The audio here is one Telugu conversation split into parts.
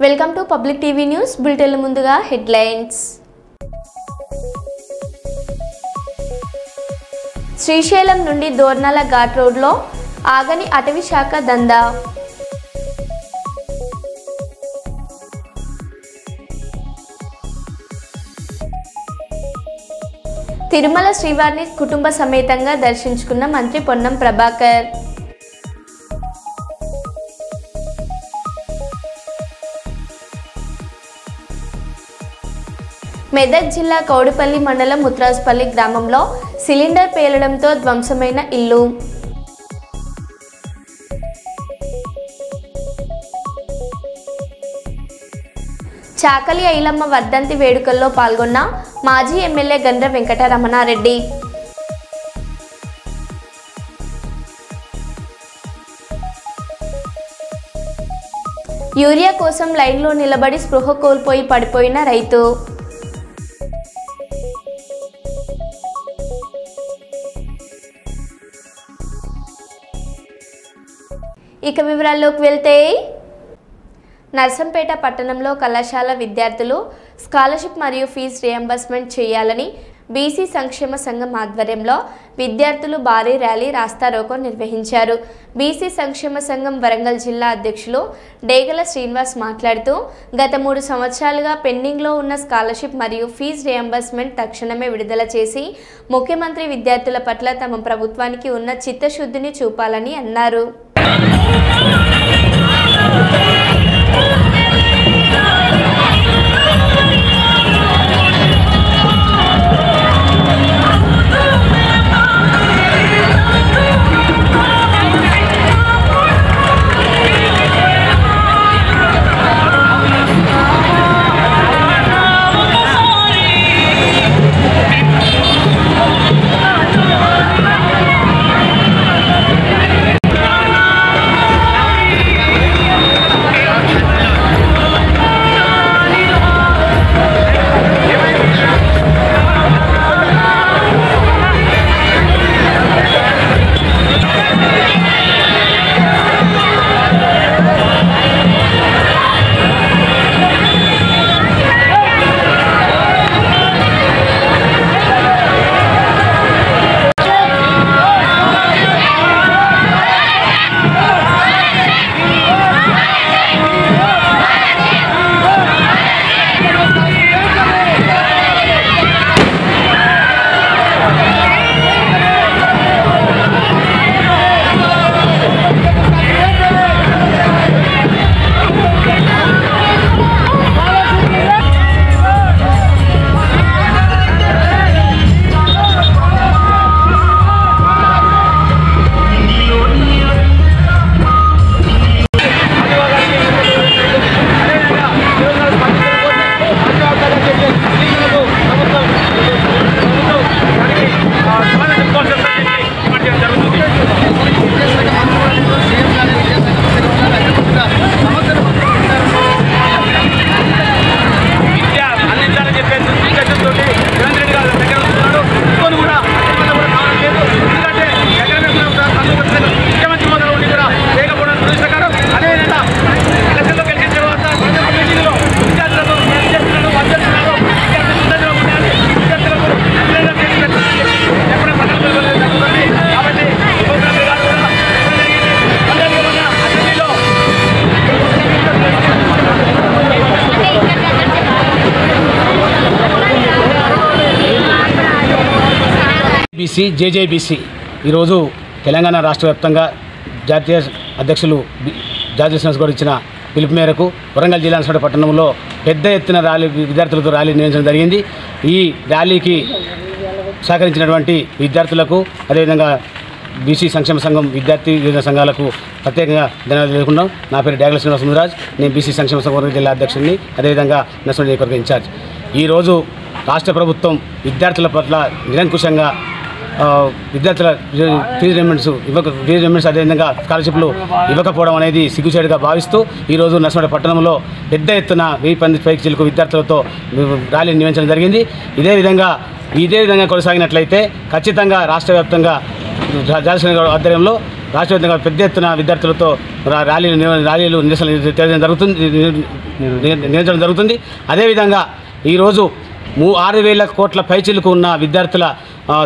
Welcome to public TV news bulletin ముందుగా హెడ్లైన్స్. శ్రీశైలం నుండి దోర్నాల ఘాట్ రోడ్లో ఆగని అటవీ శాఖ దందా. తిరుమల శ్రీవారిని కుటుంబ సమేతంగా దర్శించుకున్న మంత్రి పొన్నం ప్రభాకర్. మెదక్ జిల్లా కౌడిపల్లి మండలం ముత్రాజ్పల్లి గ్రామంలో సిలిండర్ పేలడంతో ధ్వంసమైన ఇల్లు. చాకలి ఐలమ్మ వర్ధంతి వేడుకల్లో పాల్గొన్న మాజీ ఎమ్మెల్యే గండ్ర వెంకటరమణారెడ్డి. యూరియా కోసం లైన్లో నిలబడి స్పృహ కోల్పోయి పడిపోయిన రైతు. ఇక వివరాల్లోకి వెళ్తే, నర్సంపేట పట్టణంలో కళాశాల విద్యార్థులు స్కాలర్షిప్ మరియు ఫీజు రియంబర్స్మెంట్ చేయాలని బీసీ సంక్షేమ సంఘం ఆధ్వర్యంలో విద్యార్థులు భారీ ర్యాలీ రాస్తారోకో నిర్వహించారు. బీసీ సంక్షేమ సంఘం వరంగల్ జిల్లా అధ్యక్షులు డేగల శ్రీనివాస్ మాట్లాడుతూ, గత 3 సంవత్సరాలుగా పెండింగ్లో ఉన్న స్కాలర్షిప్ మరియు ఫీజు రియంబర్స్మెంట్ తక్షణమే విడుదల చేసి ముఖ్యమంత్రి విద్యార్థుల పట్ల తమ ప్రభుత్వానికి ఉన్న చిత్తశుద్ధిని చూపాలని అన్నారు. బీసీ జేజేబీసీ ఈరోజు తెలంగాణ రాష్ట్ర వ్యాప్తంగా జాతీయ అధ్యక్షులు జాతీయ సంస్థ కూడా ఇచ్చిన పిలుపు మేరకు వరంగల్ జిల్లా నర్సంపేట పట్టణంలో పెద్ద ఎత్తున విద్యార్థులతో ర్యాలీ నిర్వహించడం జరిగింది. ఈ ర్యాలీకి సహకరించినటువంటి విద్యార్థులకు, అదేవిధంగా బీసీ సంక్షేమ సంఘం విద్యార్థి వివిధ సంఘాలకు ప్రత్యేకంగా ధన్యవాదాలు తెలుపుకుంటాం. నా పేరు డేగల శ్రీనివాస్ ముందురాజ్. నేను బీసీ సంక్షేమ సంఘం వరంగల్ జిల్లా అధ్యక్షుడిని, అదేవిధంగా నర్సంపేట నియోజకవర్గ ఇన్ఛార్జ్. ఈరోజు రాష్ట్ర ప్రభుత్వం విద్యార్థుల పట్ల నిరంకుశంగా విద్యార్థుల ఫీజు రియంబర్స్మెంట్స్ అదేవిధంగా స్కాలర్షిప్లు ఇవ్వకపోవడం అనేది సిగ్గుచేటుగా భావిస్తూ ఈరోజు నర్సంపేట పట్టణంలో పెద్ద ఎత్తున 1000 మంది పైకి చిలుకు విద్యార్థులతో ర్యాలీ నిర్వహించడం జరిగింది. ఇదే విధంగా కొనసాగినట్లయితే ఖచ్చితంగా రాష్ట్ర వ్యాప్తంగా జాతీయ ఆధ్వర్యంలో రాష్ట్ర వ్యాప్తంగా పెద్ద ఎత్తున విద్యార్థులతో ర్యాలీలు నిరసనలు నిర్వహించడం జరుగుతుంది. అదేవిధంగా ఈరోజు 6,000 కోట్ల పైచిలకు ఉన్న విద్యార్థుల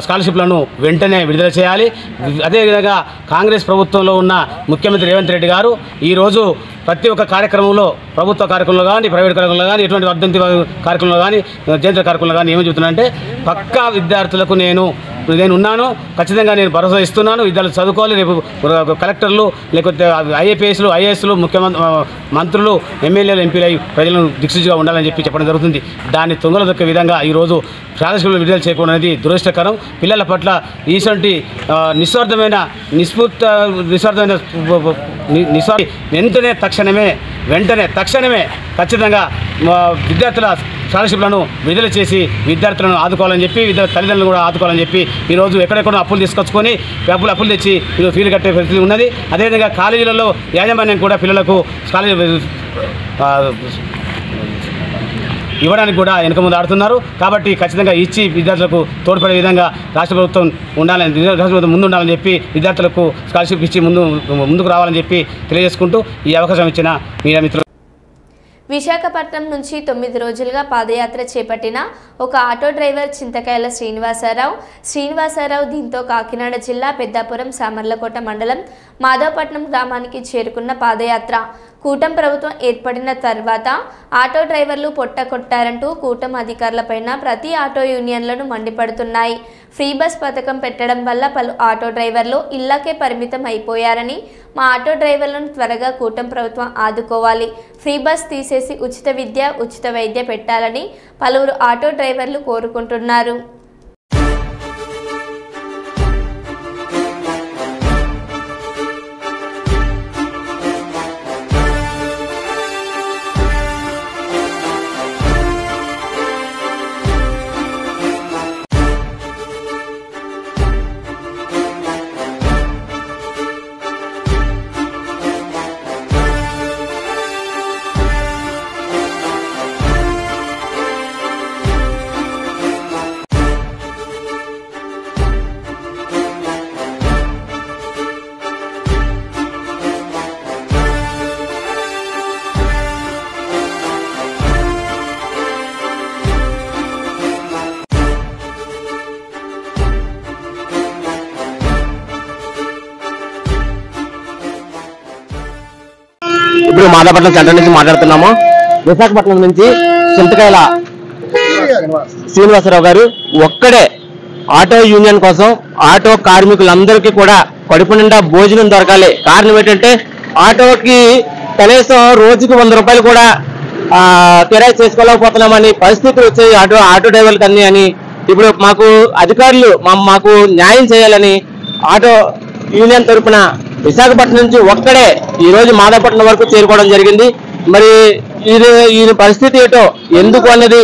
స్కాలర్షిప్లను వెంటనే విడుదల చేయాలి. అదేవిధంగా కాంగ్రెస్ ప్రభుత్వంలో ఉన్న ముఖ్యమంత్రి రేవంత్ రెడ్డి గారు ఈరోజు ప్రతి ఒక్క కార్యక్రమంలో, ప్రభుత్వ కార్యక్రమంలో కానీ, ప్రైవేట్ కార్యక్రమంలో కానీ, ఎటువంటి వర్ధంతి కార్యక్రమంలో కానీ, జయంతి కార్యక్రమంలో కానీ ఏమని చెబుతున్నానంటే, పక్కా విద్యార్థులకు నేను ఉన్నాను, ఖచ్చితంగా నేను భరోసా ఇస్తున్నాను. విద్యార్థులు చదువుకోవాలి. రేపు కలెక్టర్లు, లేకపోతే ఐఏపీఎస్లు, ఐఏఎస్లు, మంత్రులు, ఎమ్మెల్యేలు, ఎంపీలు అయి ప్రజలను దిక్సూచిగా ఉండాలని చెప్పడం జరుగుతుంది. దాన్ని తొంగలు దొక్కే విధంగా ఈరోజు స్కాలర్షిప్లు విడుదల చేయకపోవడం అనేది దురదృష్టకరం. పిల్లల పట్ల ఈసంటి నిస్వార్థమైన వెంటనే తక్షణమే ఖచ్చితంగా విద్యార్థుల స్కాలర్షిప్లను విడుదల చేసి విద్యార్థులను ఆదుకోవాలని చెప్పి, తల్లిదండ్రులను కూడా ఆదుకోవాలని చెప్పి ఈరోజు ఎక్కడెక్కడో అప్పులు తీసుకొచ్చుకొని అప్పులు తెచ్చి ఫీజు కట్టే పరిస్థితి ఉన్నది. అదేవిధంగా కాలేజీలలో యాజమాన్యం కూడా పిల్లలకు స్కాలర్షిప్ ఇవ్వడానికి కూడా వెనుక ముందు ఆడుతున్నారు. కాబట్టి ఖచ్చితంగా ఇచ్చి విద్యార్థులకు తోడ్పడే విధంగా రాష్ట్ర ప్రభుత్వం ముందు ఉండాలని చెప్పి, విద్యార్థులకు స్కాలర్షిప్ ఇచ్చి ముందుకు రావాలని చెప్పి తెలియజేసుకుంటూ ఈ అవకాశం ఇచ్చిన మీడియా మిత్రులు. విశాఖపట్నం నుంచి 9 రోజులుగా పాదయాత్ర చేపట్టిన ఒక ఆటో డ్రైవర్ చింతకాయల శ్రీనివాసరావు దీంతో కాకినాడ జిల్లా పెద్దాపురం సామర్లకోట మండలం మాధవపట్నం గ్రామానికి చేరుకున్న పాదయాత్ర కూటమి ప్రభుత్వం ఏర్పడిన తర్వాత ఆటో డ్రైవర్లు పొట్టకొట్టారంటూ కూటమి అధికారులపైన ప్రతి ఆటో యూనియన్లను మండిపడుతున్నాయి. ఫ్రీ బస్ పథకం పెట్టడం వల్ల పలు ఆటో డ్రైవర్లు ఇళ్లకే పరిమితం అయిపోయారని, మా ఆటో డ్రైవర్లను త్వరగా కూటమి ప్రభుత్వం ఆదుకోవాలి, ఫ్రీ బస్ తీసేసి ఉచిత విద్య, ఉచిత వైద్య పెట్టాలని పలువురు ఆటో డ్రైవర్లు కోరుకుంటున్నారు. ఇప్పుడు మాధవపట్నం సెంటర్ నుంచి మాట్లాడుతున్నాము. విశాఖపట్నం నుంచి చింతకాయల శ్రీనివాసరావు గారు ఒక్కడే ఆటో యూనియన్ కోసం, ఆటో కార్మికులందరికీ కూడా కడుపు నిండా భోజనం దొరకాలి. కారణం ఏంటంటే ఆటోకి కనీసం రోజుకి 100 రూపాయలు కూడా కిరాయి చేసుకోలేకపోతున్నామని పరిస్థితులు వచ్చాయి ఆటో డ్రైవర్లకు అన్ని అని. ఇప్పుడు మాకు అధికారులు మాకు న్యాయం చేయాలని ఆటో యూనియన్ తరఫున విశాఖపట్నం నుంచి ఒక్కడే ఈరోజు మాధవపట్నం వరకు చేరుకోవడం జరిగింది. మరి ఈయన పరిస్థితి ఏటో ఎందుకు అన్నది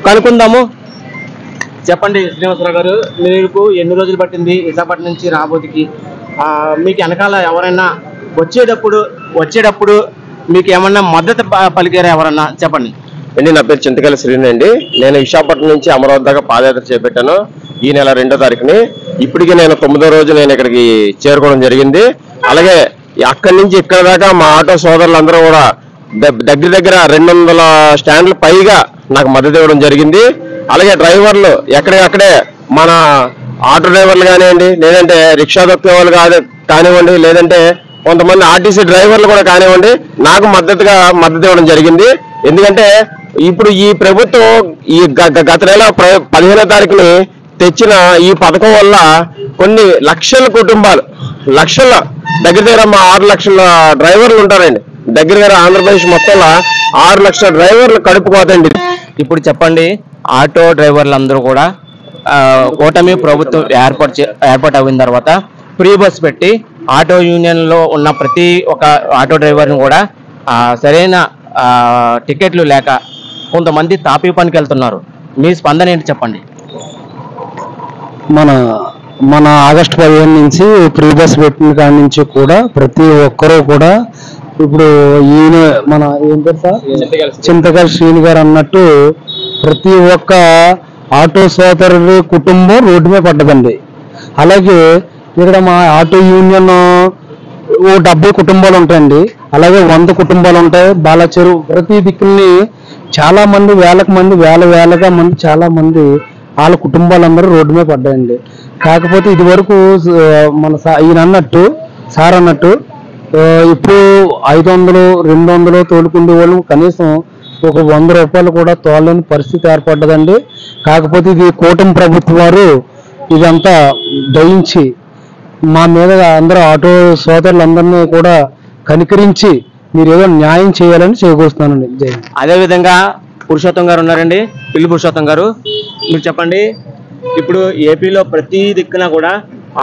కనుక్కుందాము. చెప్పండి శ్రీనివాసరావు గారు, మీకు ఎన్ని రోజులు పట్టింది విశాఖపట్నం నుంచి రాబోతుకి? మీకు వెనకాల ఎవరైనా వచ్చేటప్పుడు మీకు ఏమన్నా మద్దతు పలికారా ఎవరన్నా? చెప్పండి అండి. నా పేరు చింతకాయల శ్రీని అండి. నేను విశాఖపట్నం నుంచి అమరావతి దాకా పాదయాత్ర చేపట్టాను ఈ నెల 2వ తారీఖుని. ఇప్పటికీ నేను 9వ రోజు నేను ఇక్కడికి చేరుకోవడం జరిగింది. అలాగే అక్కడి నుంచి ఇక్కడ దాకా మా ఆటో సోదరులందరూ కూడా దగ్గర 200 స్టాండ్ల పైగా నాకు మద్దతు ఇవ్వడం జరిగింది. అలాగే డ్రైవర్లు ఎక్కడికక్కడే మన ఆటో డ్రైవర్లు కానివ్వండి, లేదంటే రిక్షా దొక్కే వాళ్ళు కానివ్వండి, లేదంటే కొంతమంది ఆర్టీసీ డ్రైవర్లు కూడా కానివ్వండి, నాకు మద్దతు ఇవ్వడం జరిగింది. ఎందుకంటే ఇప్పుడు ఈ ప్రభుత్వం ఈ గత నెల 15వ తారీఖుని తెచ్చిన ఈ పథకం వల్ల కొన్ని లక్షల కుటుంబాలు, దగ్గర మా 6 లక్షల డ్రైవర్లు ఉంటారండి. దగ్గర ఆంధ్రప్రదేశ్ మొత్తంలో 6 లక్షల డ్రైవర్లు కడుపుకోతండి. ఇప్పుడు చెప్పండి, ఆటో డ్రైవర్లందరూ కూడా కూటమి ప్రభుత్వం ఏర్పాటు అయిన తర్వాత ఫ్రీ బస్ పెట్టి ఆటో యూనియన్లో ఉన్న ప్రతి ఒక్క ఆటో డ్రైవర్ని కూడా సరైన టికెట్లు లేక కొంతమంది తాపీ పనికి వెళ్తున్నారు. మీ స్పందన ఏంటి చెప్పండి. మన ఆగస్టు 15 నుంచి ఫ్రీ బస్ పెట్టిన కాడి నుంచి కూడా ప్రతి ఒక్కరూ కూడా ఇప్పుడు ఈయన మన ఏం పేరు సార్, చింతకాయల శ్రీని గారు అన్నట్టు ప్రతి ఒక్క ఆటో సోదరుడి కుటుంబం రోడ్డు మీద పడ్డదండి. అలాగే ఇక్కడ మా ఆటో యూనియన్ 70 కుటుంబాలు ఉంటాయండి. అలాగే 100 కుటుంబాలు ఉంటాయి. బాలచెరు ప్రతి దిక్కుల్ని చాలా మంది వేలగా మంది చాలా మంది వాళ్ళ కుటుంబాలందరూ రోడ్డు మీద పడ్డాయండి. కాకపోతే ఇది వరకు మన ఈయన అన్నట్టు సార్ అన్నట్టు ఇప్పుడు 500 200 తోలుకుండే వాళ్ళు కనీసం ఒక 100 రూపాయలు కూడా తోలలేని పరిస్థితి ఏర్పడ్డదండి. కాకపోతే ఇది కూటమి ప్రభుత్వం వారు ఇదంతా దయించి మా మీద అందరూ ఆటో సోదరులందరినీ కూడా కనికరించి మీరు ఏదో న్యాయం చేయాలని చేకూరుస్తున్నానండి. జై. అదేవిధంగా పురుషోత్తం గారు ఉన్నారండి, పిల్లి పురుషోత్తం గారు, మీరు చెప్పండి. ఇప్పుడు ఏపీలో ప్రతి దిక్కున కూడా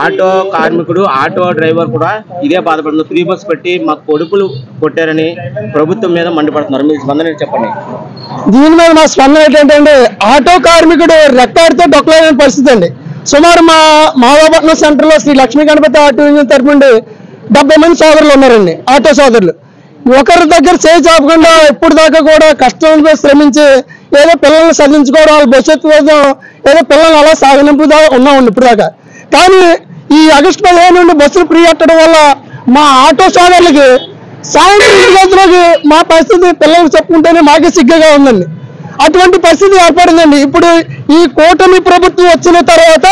ఆటో కార్మికుడు ఆటో డ్రైవర్ కూడా ఇదే బాధపడుతున్నారు. ఫ్రీ బస్ పెట్టి మాకు కొడుకులు కొట్టారని ప్రభుత్వం మీద మండిపడుతున్నారు. మీ స్పందన చెప్పండి. దీని మీద మా స్పందన ఏంటంటే ఆటో కార్మికుడు రెక్కాడితో డొక్కలేని పరిస్థితి అండి. సుమారు మా మాధవపట్నం సెంటర్లో శ్రీ లక్ష్మీ గణపతి ఆటో యూనియన్ తరపు నుండి 70 మంది సోదరులు ఉన్నారండి. ఆటో సోదరులు ఒకరి దగ్గర చేయి చాపకుండా ఇప్పుడు దాకా కూడా కష్టంతో శ్రమించి ఏదో పిల్లల్ని చదివించుకోవడం, వాళ్ళ భవిష్యత్తు కోసం ఏదో పిల్లల్ని అలా సాగనింపుదా ఉన్నామండి ఇప్పుడు దాకా. కానీ ఈ ఆగస్టు 15 నుండి బస్సులు ఫ్రీ పెట్టడం వల్ల మా ఆటో సోదరులకి సాయంత్రం మా పరిస్థితి పిల్లలకు చెప్పుకుంటేనే మాకే సిగ్గుగా ఉందండి. అటువంటి పరిస్థితి ఏర్పడిందండి. ఇప్పుడు ఈ కూటమి ప్రభుత్వం వచ్చిన తర్వాత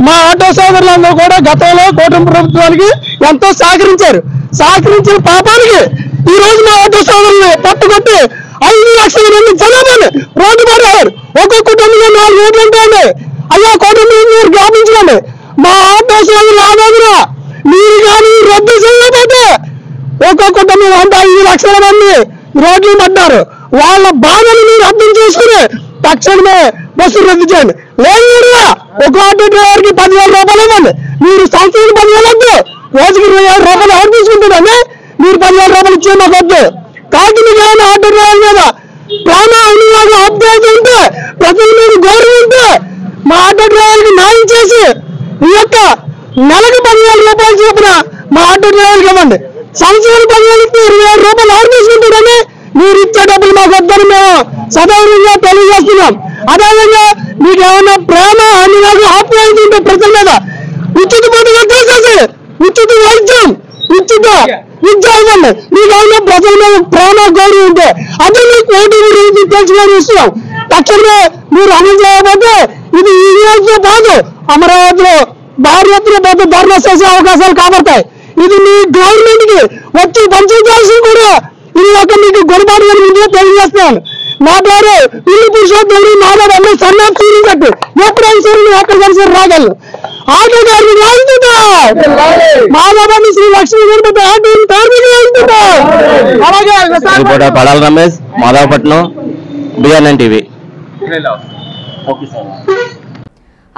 మా ఆటో సోదరులందరూ కూడా గతంలో కూటమి ప్రభుత్వానికి ఎంతో సహకరించిన పాపానికి ఈ రోజు మా ఆటో సోదరులు పట్టుకొట్టి 5 లక్షల మంది జనాభాని రోడ్డు పడ్డారు. ఒక్కొక్క కుటుంబంలో 4 రోడ్లు ఉంటాయండి. అయ్యా కూటమి మీరు గ్రామించండి. మా ఆటో సోదరులు ఆదోగురా మీరు కానీ రద్దు చేయకపోతే ఒక్కొక్క కుటుంబం 5 లక్షల మంది రోడ్లు పడ్డారు. వాళ్ళ బాధలు మీరు అర్థం చేసుకుని తక్షణమే బస్సులు రద్దు చేయండి. లేదు ఒక ఆటో డ్రైవర్కి 10,000 రూపాయలు ఇవ్వండి. మీరు సంవత్సరానికి 10,000 వద్దు, రోజుకి 20,000 రూపాయలు ఎవరు తీసుకుంటారని మీరు 10,000 రూపాయలు ఇచ్చే మాకు వద్దు. కాబట్టి మీకు ఏమైనా ఆటో డ్రైవర్ మీద ప్రాణ అనువాదం అభ్యర్థి ఉంటే, ప్రజల మీద గౌరవం ఉంటే మా ఆటో డ్రైవర్కి న్యాయం చేసి ఈ యొక్క నెలకు 10,000 రూపాయలు చొప్పున మా ఆటో డ్రైవర్కి ఇవ్వండి. సంవత్సరానికి 10,000 ఇస్తే 20,000 రూపాయలు ఎవరు తీసుకుంటారని మీరు ఇచ్చే డబ్బులు మాకు వద్దని మేము సదౌర్యంగా తెలియజేస్తున్నాం. అదేవిధంగా మీకు ఏమైనా ప్రేమ అనురాగం ఆప్యాయత ఉంటే ప్రజల మీద ఉచిత పథకం తీసేసి ఉచిత వైద్యం ఉచిత విద్య ఇవ్వండి. మీకు ఏమైనా ప్రజల మీద ప్రేమ గౌరవం ఉంటే అదే మీకు కోటి గురించి తెలుసుకొని ఇస్తున్నాం. తక్షణమే మీరు అమలు చేయకపోతే ఇది ఈ రోజుతో కాదు అమరావతిలో భారీ ఎత్తున పెద్ద ధర్నా చేసే అవకాశాలు కాబడతాయి. ఇది మీ గవర్నమెంట్ కి వచ్చి పంచాల్సి కూడా ఇది ఒక మీకు గొడవపాటు ముందుగా తెలియజేస్తున్నాను. నా పేరు పిల్లి పురుషోత్తముడు. మాధవ సన్నాలు చూపించట్టు ఎప్పుడైనా సరే ఎక్కడ కలిసి రాగలను. ఆటో కార్మికులు మాధవాన్ని శ్రీ లక్ష్మీ గణపతి ఆటో కార్మికులు అలాగే పడాల రమేష్, మాధవపట్నం, బిఆర్ఎన్ టీవీ.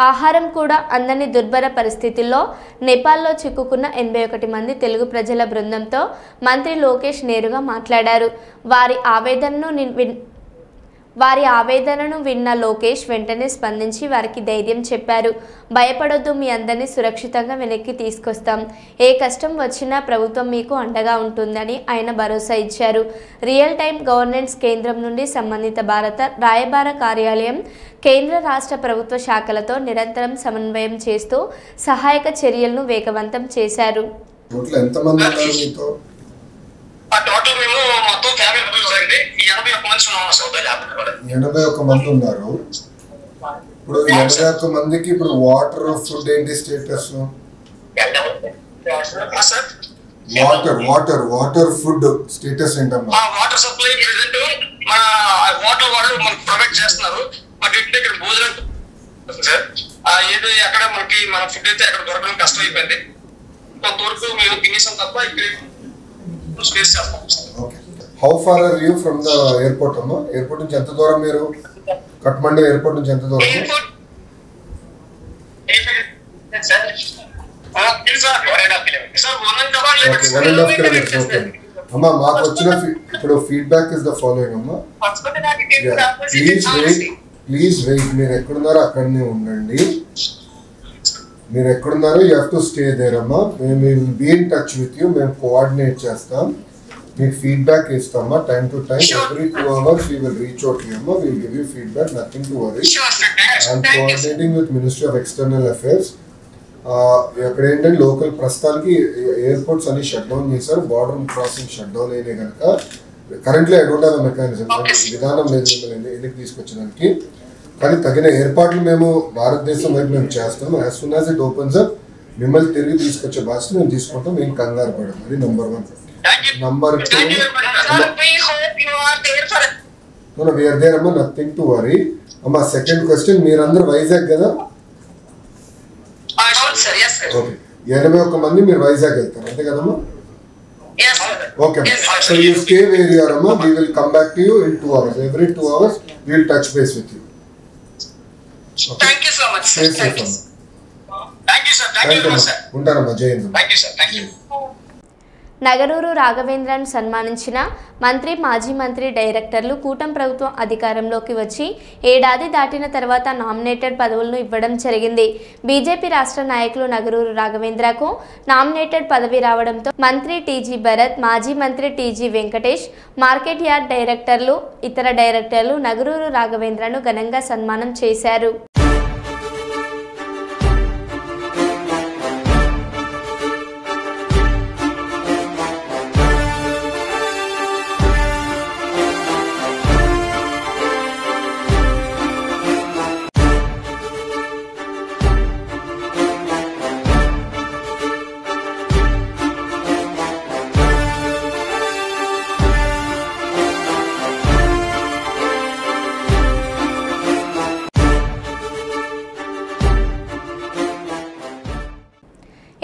ఆహారం కూడా అందని దుర్భర పరిస్థితుల్లో నేపాల్లో చిక్కుకున్న 81 మంది తెలుగు ప్రజల బృందంతో మంత్రి లోకేష్ నేరుగా మాట్లాడారు. వారి ఆవేదనను విన్న లోకేష్ వెంటనే స్పందించి వారికి ధైర్యం చెప్పారు. భయపడొద్దు, మీ అందరినీ సురక్షితంగా వెనక్కి తీసుకొస్తాం. ఏ కష్టం వచ్చినా ప్రభుత్వం మీకు అండగా ఉంటుందని ఆయన భరోసా ఇచ్చారు. రియల్ టైం గవర్నెన్స్ కేంద్రం నుండి సంబంధిత భారత రాయబార కార్యాలయం కేంద్ర రాష్ట్ర ప్రభుత్వ శాఖలతో నిరంతరం సమన్వయం చేస్తూ సహాయక చర్యలను వేగవంతం చేశారు. టోటల్ మేము మొత్తం ఫ్యామిలీ మెంబర్స్ అండి 81 మంది ఉన్నాం సోదరులు. 81 మంది ఉన్నారు. ఇప్పుడు 81 మందికి ఇప్పుడు వాటర్ ఫుడ్ ఏంటి స్టేటస్? వాటర్ ఫుడ్ స్టేటస్ ఏంటమ్మా? వాటర్ సప్లై ప్రెజెంట్ మన వాటర్ వాళ్ళు మనకు ప్రొవైడ్ చేస్తున్నారు. బట్ ఇంటి ఇక్కడ భోజనం సార్ ఏది అక్కడ మనకి మన ఫుడ్ అయితే అక్కడ దొరకడం కష్టం అయిపోయింది. కొంతవరకు మేము తినేసాం తప్ప ఇక్కడ స్పేస్ చేస్తాం. Okay. How far are you from the airport అమ్మా? ఎయిర్పోర్ట్ నుంచి ఎంత దూరం మీరు? కఠ్మండు ఎయిర్పోర్ట్ నుంచి ఎంత దూరం? అమ్మా మాకు వచ్చిన ఇప్పుడు ఫీడ్బ్యాక్ ఇస్ ద ఫాలోయింగ్ అమ్మా. Please wait. మీరు ఎక్కడున్నారో అక్కడనే ఉండండి. మీరు ఎక్కడున్నారో you have to stay there అమ్మా. మేము will be in touch with you. మేము కోఆర్డినేట్ చేస్తాం, మీకు ఫీడ్బ్యాక్ ఇస్తామా time to time. Every 2 hours we will reach out to you అమ్మా. we will give you feedback, nothing to worry. I am coordinating with Ministry of External Affairs. అక్కడ ఏంటంటే లోకల్ ప్రస్తుతానికి ఎయిర్పోర్ట్స్ అన్ని షట్ డౌన్ చేశారు. బార్డర్ క్రాసింగ్ షట్ డౌన్ అయినా కనుక currently I don't have mechanism, విధానం లేదు మిమ్మల్ని ఎన్నిక తీసుకొచ్చడానికి. కానీ తగిన ఏర్పాట్లు మేము భారతదేశం వైపు మేము చేస్తాం. As soon as it opens up మిమ్మల్ని తిరిగి తీసుకొచ్చే బాధ్యత మేము తీసుకుంటాం. మేము కంగారు పడము. అది నంబర్ 1. నంబర్ 2, వీఆర్ దేర్ అమ్మా, నథింగ్ టు వరీ. అమ్మా సెకండ్ క్వశ్చన్, మీరందరూ వైజాగ్ కదా? ఓకే, 81 మంది మీరు వైజాగ్ వెళ్తారు అంతే కదమ్మా? Okay, so you stay where you are అమ్మా. We will come back to you in 2 hours. Every 2 hours we will touch base with you. Okay. Thank you so much, sir. Thank you, sir. Thank you, sir. Thank you very much, sir. ఉంటానమ్మా. జై Hind. Thank you, sir. Thank you. Nagaruru రాఘవేంద్రను సన్మానించిన మంత్రి, మాజీ మంత్రి, డైరెక్టర్లు కూటమి ప్రభుత్వం అధికారంలోకి వచ్చి ఏడాది దాటిన తర్వాత నామినేటెడ్ పదవులను ఇవ్వడం జరిగింది. బీజేపీ రాష్ట్ర నాయకులు నగరూరు రాఘవేంద్రకు నామినేటెడ్ పదవి రావడంతో మంత్రి టీజీ భరత్, మాజీ మంత్రి టీజీ వెంకటేష్, మార్కెట్ యార్డ్ డైరెక్టర్లు, ఇతర డైరెక్టర్లు నగరూరు రాఘవేంద్రను ఘనంగా సన్మానం చేశారు.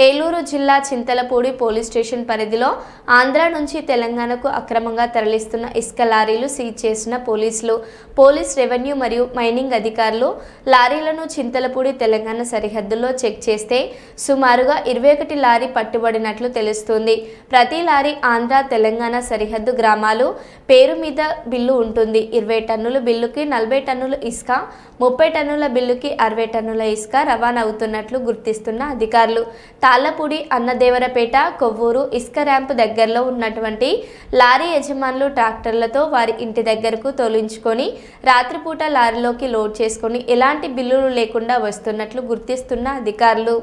ఏలూరు జిల్లా చింతలపూడి పోలీస్ స్టేషన్ పరిధిలో ఆంధ్ర నుంచి తెలంగాణకు అక్రమంగా తరలిస్తున్న ఇసుక లారీలు సీజ్ చేసిన పోలీస్ రెవెన్యూ మరియు మైనింగ్ అధికారులు లారీలను చింతలపూడి తెలంగాణ సరిహద్దుల్లో చెక్ చేస్తే సుమారుగా 21 లారీ పట్టుబడినట్లు తెలుస్తుంది. ప్రతి లారీ ఆంధ్ర తెలంగాణ సరిహద్దు గ్రామాలు పేరు మీద బిల్లు ఉంటుంది. 20 టన్నుల బిల్లుకి 40 టన్నుల ఇసుక, 30 టన్నుల బిల్లుకి 60 టన్నుల ఇసుక రవాణా అవుతున్నట్లు గుర్తిస్తున్న అధికారులు తాళ్లపూడి, అన్నదేవరపేట, కొవ్వూరు ఇసుక ర్యాంపు దగ్గరలో ఉన్నటువంటి లారీ యజమానులు ట్రాక్టర్లతో వారి ఇంటి దగ్గరకు తోలించుకొని రాత్రిపూట లారీలోకి లోడ్ చేసుకొని ఎలాంటి బిల్లులు లేకుండా వస్తున్నట్లు గుర్తిస్తున్న అధికారులు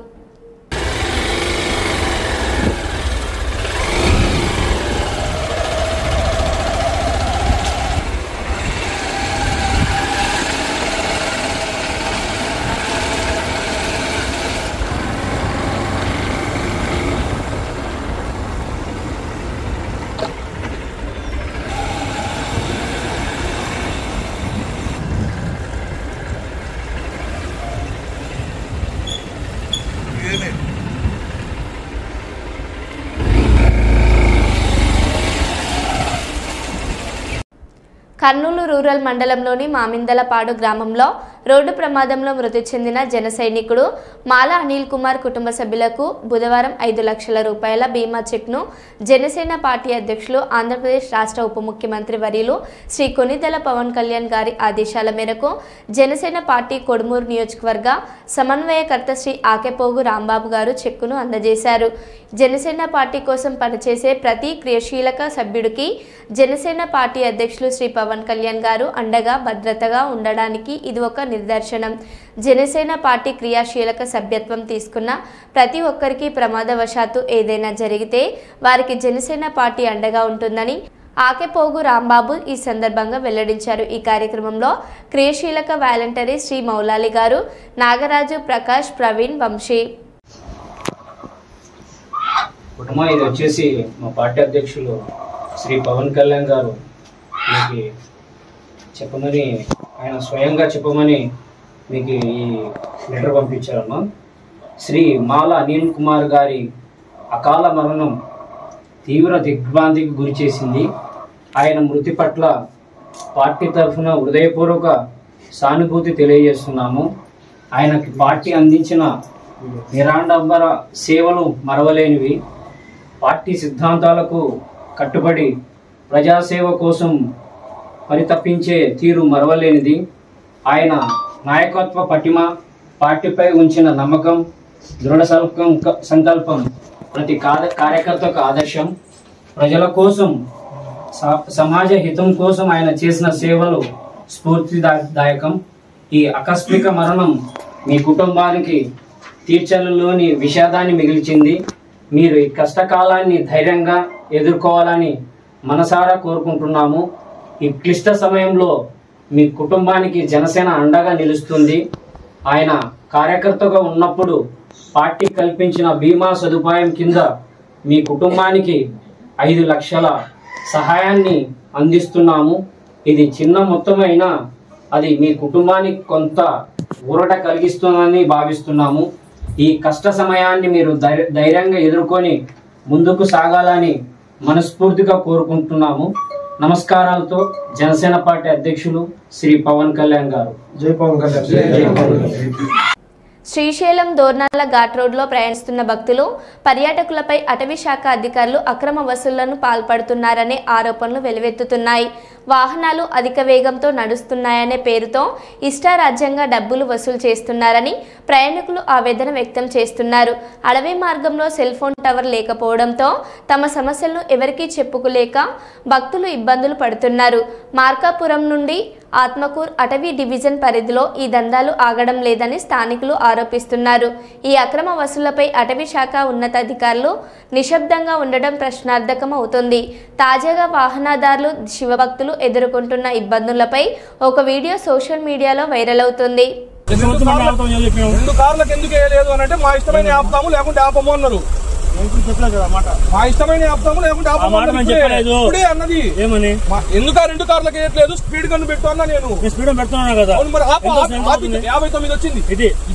కర్నూలు రూరల్ మండలంలోని మామిందలపాడు గ్రామంలో రోడ్డు ప్రమాదంలో మృతి చెందిన జన సైనికుడు మాల అనిల్ కుమార్ కుటుంబ సభ్యులకు బుధవారం 5 లక్షల రూపాయల బీమా చెక్ను జనసేన పార్టీ అధ్యక్షులు, ఆంధ్రప్రదేశ్ రాష్ట్ర ఉప ముఖ్యమంత్రి వర్యులు శ్రీ కొనిదెల పవన్ కళ్యాణ్ గారి ఆదేశాల మేరకు జనసేన పార్టీ కొడుమూరు నియోజకవర్గ సమన్వయకర్త శ్రీ ఆకెపోగు రాంబాబు గారు చెక్కును అందజేశారు. జనసేన పార్టీ కోసం పనిచేసే ప్రతి క్రియాశీలక సభ్యుడికి జనసేన పార్టీ అధ్యక్షులు శ్రీ పవన్ కళ్యాణ్ గారు అండగా భద్రతగా ఉండడానికి ఇది ఒక నిదర్శనం. జనసేన పార్టీ క్రియాశీలక సభ్యత్వం తీసుకున్న ప్రతి ఒక్కరికి ప్రమాదవశాత్తు ఏదైనా జరిగితే వారికి జనసేన పార్టీ అండగా ఉంటుందని ఆకెపోగు రాంబాబు ఈ సందర్భంగా వెల్లడించారు. ఈ కార్యక్రమంలో క్రియాశీలక వాలంటరీ శ్రీ మౌలాలి గారు, నాగరాజు, ప్రకాష్, ప్రవీణ్, వంశీ. కుటుంబం ఇది వచ్చేసి మా పార్టీ అధ్యక్షులు శ్రీ పవన్ కళ్యాణ్ గారు మీకు చెప్పమని, ఆయన స్వయంగా చెప్పమని మీకు ఈ లెటర్ పంపించారమ్మా. శ్రీ మాల అనిల్ కుమార్ గారి అకాల మరణం తీవ్ర దిగ్భ్రాంతికి గురి చేసింది. ఆయన మృతి పట్ల పార్టీ తరఫున హృదయపూర్వక సానుభూతి తెలియజేస్తున్నాము. ఆయనకి పార్టీ అందించిన నిరాడంబర సేవలు మరవలేనివి. పార్టీ సిద్ధాంతాలకు కట్టుబడి ప్రజాసేవ కోసం పరితపించే తీరు మరవలేనిది. ఆయన నాయకత్వ పటిమ, పార్టీపై ఉంచిన నమ్మకం, దృఢ సంకల్పం ప్రతి కార్యకర్తకు ఆదర్శం. ప్రజల కోసం, సమాజ హితం కోసం ఆయన చేసిన సేవలు స్ఫూర్తిదాయకం. ఈ ఆకస్మిక మరణం మీ కుటుంబానికి తీర్చలలోని విషాదాన్ని మిగిల్చింది. మీరు ఈ కష్టకాలాన్ని ధైర్యంగా ఎదుర్కోవాలని మనసారా కోరుకుంటున్నాము. ఈ క్లిష్ట సమయంలో మీ కుటుంబానికి జనసేన అండగా నిలుస్తుంది. ఆయన కార్యకర్తగా ఉన్నప్పుడు పార్టీ కల్పించిన బీమా సదుపాయం కింద మీ కుటుంబానికి 5 లక్షల సహాయాన్ని అందిస్తున్నాము. ఇది చిన్న మొత్తమైనా అది మీ కుటుంబానికి కొంత ఊరట కలిగిస్తుందని భావిస్తున్నాము. ఈ కష్ట సమయాన్ని మీరు ధైర్యంగా ఎదుర్కొని ముందుకు సాగాలని మనస్ఫూర్తిగా కోరుకుంటున్నాము. నమస్కారాలతో జనసేన పార్టీ అధ్యక్షులు శ్రీ పవన్ కళ్యాణ్ గారు. జై పవన్ కళ్యాణ్. జై పవన్ కళ్యాణ్. శ్రీశైలం దోర్నాల ఘాట్ రోడ్లో ప్రయాణిస్తున్న భక్తులు పర్యాటకులపై అటవీ శాఖ అధికారులు అక్రమ వసూళ్లను పాల్పడుతున్నారనే ఆరోపణలు వెలువెత్తుతున్నాయి. వాహనాలు అధిక వేగంతో నడుస్తున్నాయనే పేరుతో ఇష్టారాజ్యంగా డబ్బులు వసూలు చేస్తున్నారని ప్రయాణికులు ఆవేదన వ్యక్తం చేస్తున్నారు. అడవి మార్గంలో సెల్ ఫోన్ టవర్ లేకపోవడంతో తమ సమస్యలను ఎవరికీ చెప్పుకోలేక భక్తులు ఇబ్బందులు పడుతున్నారు. మార్కాపురం నుండి ఆత్మకూర్ అటవీ డివిజన్ పరిధిలో ఈ దందాలు ఆగడం లేదని స్థానికులు ఆరోపిస్తున్నారు. ఈ అక్రమ వసూళ్లపై అటవీ శాఖ ఉన్నతాధికారులు నిశ్శబ్దంగా ఉండడం ప్రశ్నార్థకం అవుతుంది. తాజాగా వాహనదారులు శివభక్తులు ఎదుర్కొంటున్న ఇబ్బందులపై ఒక వీడియో సోషల్ మీడియాలో వైరల్ అవుతుంది. 2 కార్లకు ఎందుకు వేయలేదు అని అంటే మా ఇష్టమైన ఆపుతాము లేకుంటే ఆపము అన్నారు. మా ఇష్టమైన ఆపుతాము లేకుంటే ఆపము అన్నది. ఎందుకు 2 కార్లకు వేయట్లేదు? స్పీడ్ గన్ను పెట్టు అన్నా నేను. స్పీడ్ పెడుతున్నా కదా. మరి 59 వచ్చింది.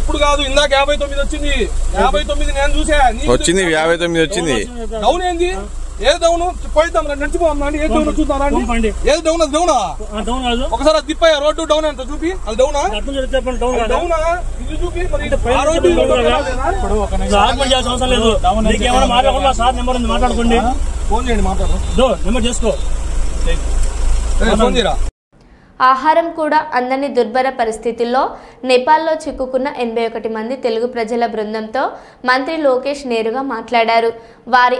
ఇప్పుడు కాదు, ఇందాక 59 వచ్చింది. 59 నేను చూసా. వచ్చింది 59 వచ్చింది. డౌన్ ఏంది? ఏది డౌన్? పోయిద్దాం నడిచిపోండి. ఏది డౌన్ చూద్దాం. ఏది డౌన్? అది డౌనా? ఒకసారి అది తిప్పయ్యా. రోడ్డు డౌన్ అంత చూపి. అది డౌనా? డౌనా? ఇది చూపి. మరి మాట్లాడుకోండి. ఫోన్ చేయండి. మాట్లాడు. చేసుకో. ఫోన్ చేయరా. ఆహారం కూడా అందని దుర్భర పరిస్థితుల్లో నేపాల్లో చిక్కుకున్న 81 మంది తెలుగు ప్రజల బృందంతో మంత్రి లోకేష్ నేరుగా మాట్లాడారు. వారి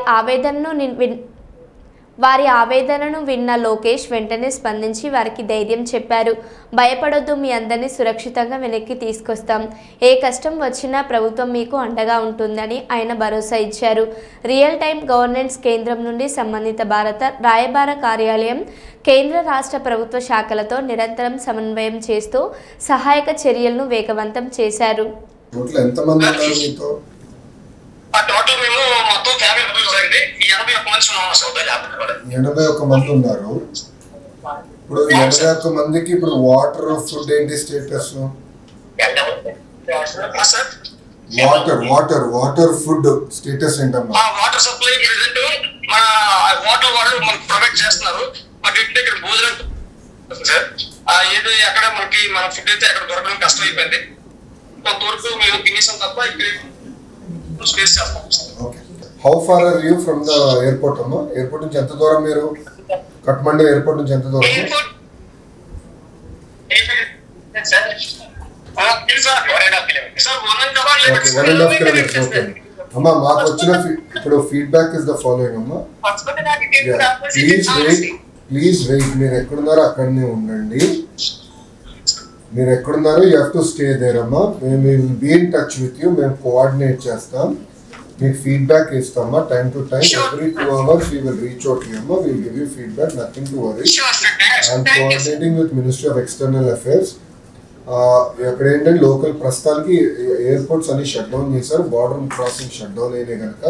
ఆవేదనను విన్న లోకేష్ వెంటనే స్పందించి వారికి ధైర్యం చెప్పారు. భయపడొద్దు, మీ అందరినీ సురక్షితంగా వెనక్కి తీసుకొస్తాం. ఏ కష్టం వచ్చినా ప్రభుత్వం మీకు అండగా ఉంటుందని ఆయన భరోసా ఇచ్చారు. రియల్ టైం గవర్నెన్స్ కేంద్రం నుండి సంబంధిత భారత రాయబార కార్యాలయం కేంద్ర రాష్ట్ర ప్రభుత్వ శాఖలతో నిరంతరం సమన్వయం చేస్తూ సహాయక చర్యలను వేగవంతం చేశారు. టోటల్ మేము మొత్తం ఫ్యామిలీ మెంబర్స్ అండి 81 మంది ఉన్నాం సార్. 81 మంది ఉన్నారు. ఇప్పుడు 81 మందికి ఇప్పుడు వాటర్ ఫుడ్ ఏంటి స్టేటస్? వాటర్ ఫుడ్ స్టేటస్ ఏంటమ్మా? వాటర్ సప్లై ప్రెజెంట్ మన వాటర్ వాళ్ళు మనకు ప్రొవైడ్ చేస్తున్నారు. బట్ ఇంటి ఇక్కడ భోజనం సార్ ఏదో ఎక్కడ మనకి మన ఫుడ్ అయితే అక్కడ దొరకడం కష్టం అయిపోయింది. కొంతవరకు మేము తినేసాం తప్ప ఇక్కడ how far are you from the airport అమ్మా? ఎయిర్పోర్ట్ నుంచి ఎంత దూరం మీరు? కఠ్మండు ఎయిర్పోర్ట్ నుంచి ఎంత దూరం? 1.5 kilometers. ఓకే అమ్మా, మాకు వచ్చిన ఇప్పుడు ఫీడ్బ్యాక్ ఇస్ ద ఫాలోయింగ్ అమ్మా. Please wait. మీరు ఎక్కడున్నారో అక్కడనే ఉండండి. మీరు ఎక్కడున్నారో you have to stay there అమ్మా. మేము will be in touch with you. మేము కోఆర్డినేట్ చేస్తాం, మీకు ఫీడ్బ్యాక్ ఇస్తామా time to time. Every 2 hours we will reach out to you అమ్మా. we'll give you feedback, nothing to worry. I'm coordinating with Ministry of External Affairs. ఇక్కడ ఏంటంటే లోకల్ ప్రస్తుతానికి ఎయిర్పోర్ట్స్ అన్ని షట్ డౌన్ చేశారు. బార్డర్ క్రాసింగ్ షట్ డౌన్ అయినాయి కనుక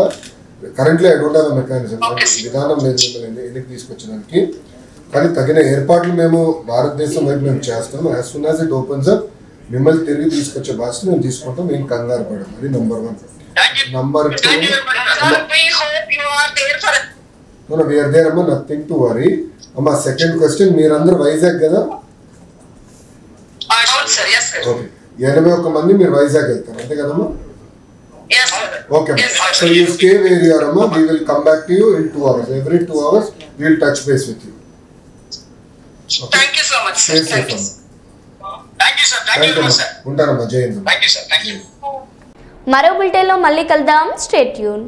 currently I don't have a mechanism. విధానం లేదు మిమ్మల్ని ఎందుకు తీసుకొచ్చడానికి. కానీ తగిన ఏర్పాట్లు మేము భారతదేశం వైపు మేము చేస్తాం. As soon as it opens up మిమ్మల్ని తిరిగి తీసుకొచ్చే బాధ్యత మేము తీసుకుంటాం. మేము కంగారు పడము. అది number 1. Number 2, we are there అమ్మా, నథింగ్ టు వరీ అమ్మా. సెకండ్ క్వశ్చన్, మీరందరూ వైజాగ్ కదా? ఓకే, 81 మంది మీరు వైజాగ్ వెళ్తారు అంతే కదమ్మా? Okay, so you stay where you are అమ్మా. we will come back to you in 2 hours. Every 2 hours we will touch base with you. Okay. Thank you so much sir. Thank you sir. Thank you sir. ఉంటానమ్మా. జై Hind. Thank you sir. Thank you. మరో బులెటిన్లో మళ్ళీ కలుద్దాం. Stay tune.